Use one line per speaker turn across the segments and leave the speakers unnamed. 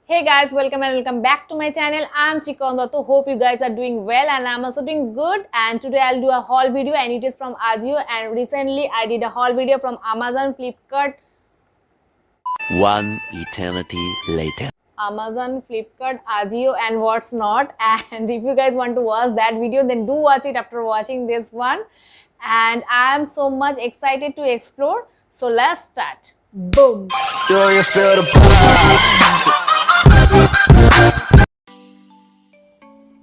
Hey guys, welcome back to my channel. I'm Chikondato. Hope you guys are doing well and I'm also doing good. And today I'll do a haul video and it is from Ajio. And recently I did a haul video from Amazon, Flipkart,
One eternity later.
Ajio and what's not. And if you guys want to watch that video, then do watch it after watching this one. And I'm so much excited to explore. So let's start. Boom.
Do you feel the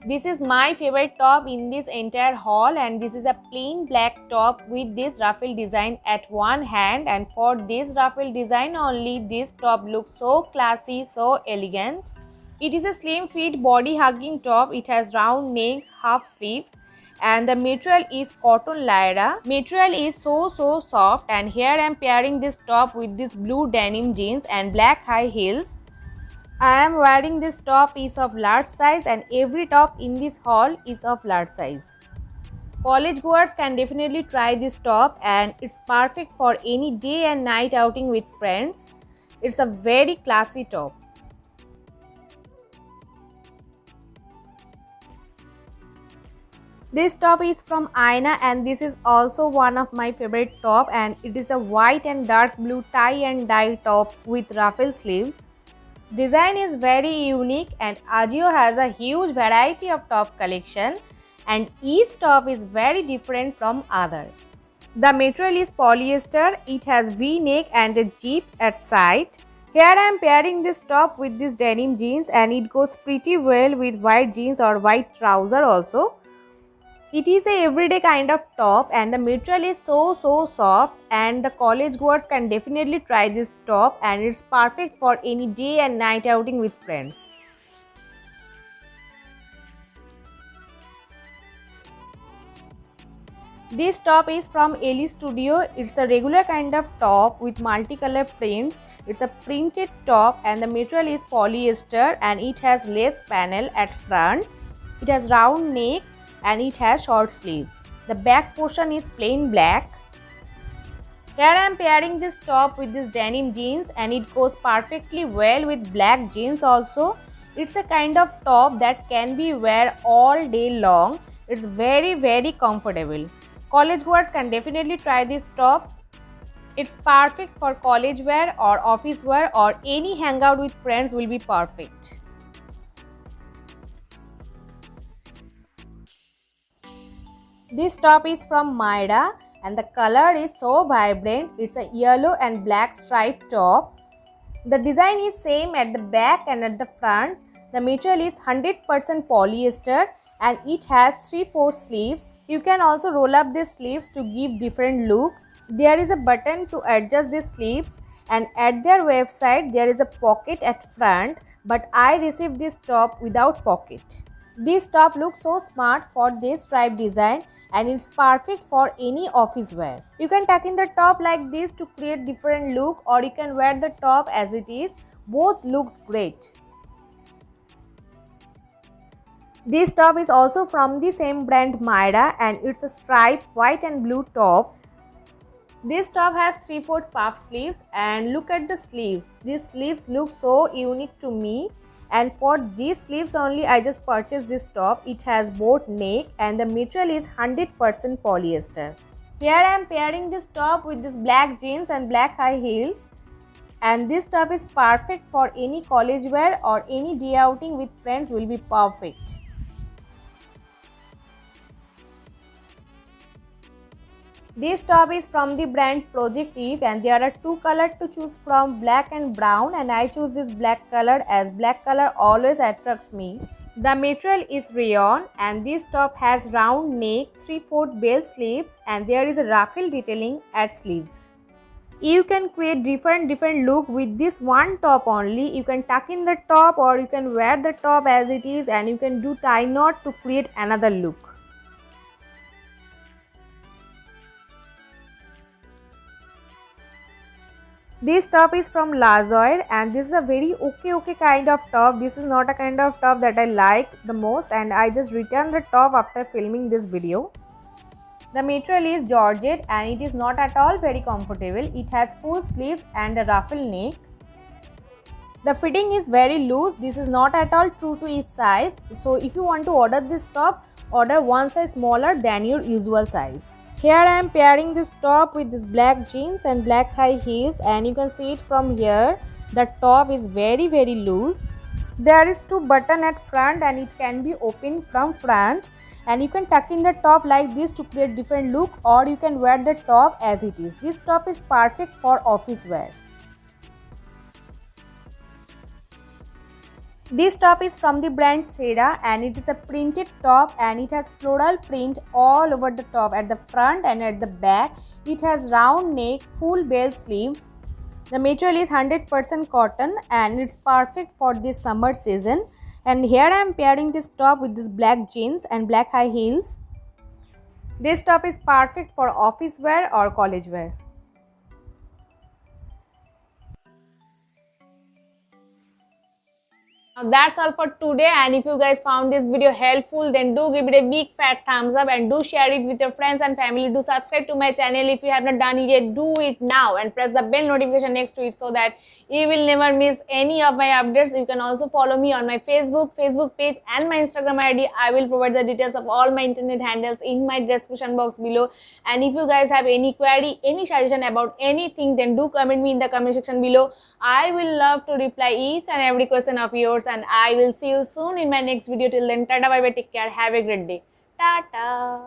This is my favorite top in this entire haul, and this is a plain black top with this ruffle design at one hand, and for this ruffle design only this top looks so classy, so elegant. It is a slim fit body hugging top. It has round neck, half sleeves, and the material is cotton lyra. Material is so soft, and here I am pairing this top with this blue denim jeans and black high heels. I am wearing this top is of large size and every top in this haul is of large size. College goers can definitely try this top and it's perfect for any day and night outing with friends. It's a very classy top. This top is from Aina and this is also one of my favorite top, and it is a white and dark blue tie and dye top with ruffle sleeves. Design is very unique and Ajio has a huge variety of top collection and each top is very different from other. The material is polyester, it has V-neck and a zip at side. Here I am pairing this top with this denim jeans and it goes pretty well with white jeans or white trouser also. It is a everyday kind of top and the material is so soft, and the college goers can definitely try this top and it's perfect for any day and night outing with friends. This top is from Ellie Studio. It's a regular kind of top with multicolor prints. It's a printed top and the material is polyester and it has lace panel at front. It has round neck and it has short sleeves. The back portion is plain black. Here I am pairing this top with this denim jeans and it goes perfectly well with black jeans also. It's a kind of top that can be wear all day long. It's very comfortable. College goers can definitely try this top. It's perfect for college wear or office wear or any hangout with friends will be perfect. This top is from Myra and the color is so vibrant. It's a yellow and black striped top. The design is same at the back and at the front. The material is 100% polyester and it has 3/4 sleeves. You can also roll up these sleeves to give different look. There is a button to adjust the sleeves and at their website there is a pocket at front, but I received this top without pocket. This top looks so smart for this stripe design and it's perfect for any office wear. You can tuck in the top like this to create different look, or you can wear the top as it is. Both looks great. This top is also from the same brand Myra and it's a striped white and blue top. This top has 3/4 puff sleeves and look at the sleeves. These sleeves look so unique to me. And for these sleeves only I just purchased this top. It has both neck and the material is 100% polyester. Here I am pairing this top with this black jeans and black high heels. And this top is perfect for any college wear or any day outing with friends will be perfect. This top is from the brand Project Eve and there are two colors to choose from, black and brown, and I choose this black color as black color always attracts me. The material is rayon and this top has round neck, 3/4 bell sleeves and there is a ruffle detailing at sleeves. You can create different look with this one top only. You can tuck in the top or you can wear the top as it is and you can do tie knot to create another look. This top is from Lazoir and this is a very okay kind of top. This is not a kind of top that I like the most and I just returned the top after filming this video. The material is georgette and it is not at all very comfortable. It has full sleeves and a ruffle neck. The fitting is very loose. This is not at all true to its size. So if you want to order this top, order one size smaller than your usual size. Here I am pairing this top with this black jeans and black high heels, and you can see it from here. The top is very loose. There is two button at front and it can be opened from front, and you can tuck in the top like this to create different look, or you can wear the top as it is. This top is perfect for office wear. This top is from the brand Seda and it is a printed top, and it has floral print all over the top at the front and at the back. It has round neck, full bell sleeves. The material is 100% cotton and it's perfect for this summer season. And here I am pairing this top with this black jeans and black high heels. This top is perfect for office wear or college wear. Now that's all for today, and if you guys found this video helpful, then do give it a big fat thumbs up and do share it with your friends and family. Do subscribe to my channel if you have not done it yet. Do it now and press the bell notification next to it so that you will never miss any of my updates. You can also follow me on my Facebook page and my Instagram ID. I will provide the details of all my internet handles in my description box below. And if you guys have any query, any suggestion about anything, then do comment me in the comment section below. I will love to reply each and every question of yours, and I will see you soon in my next video. Till then, tada, bye bye, take care, have a great day, tata.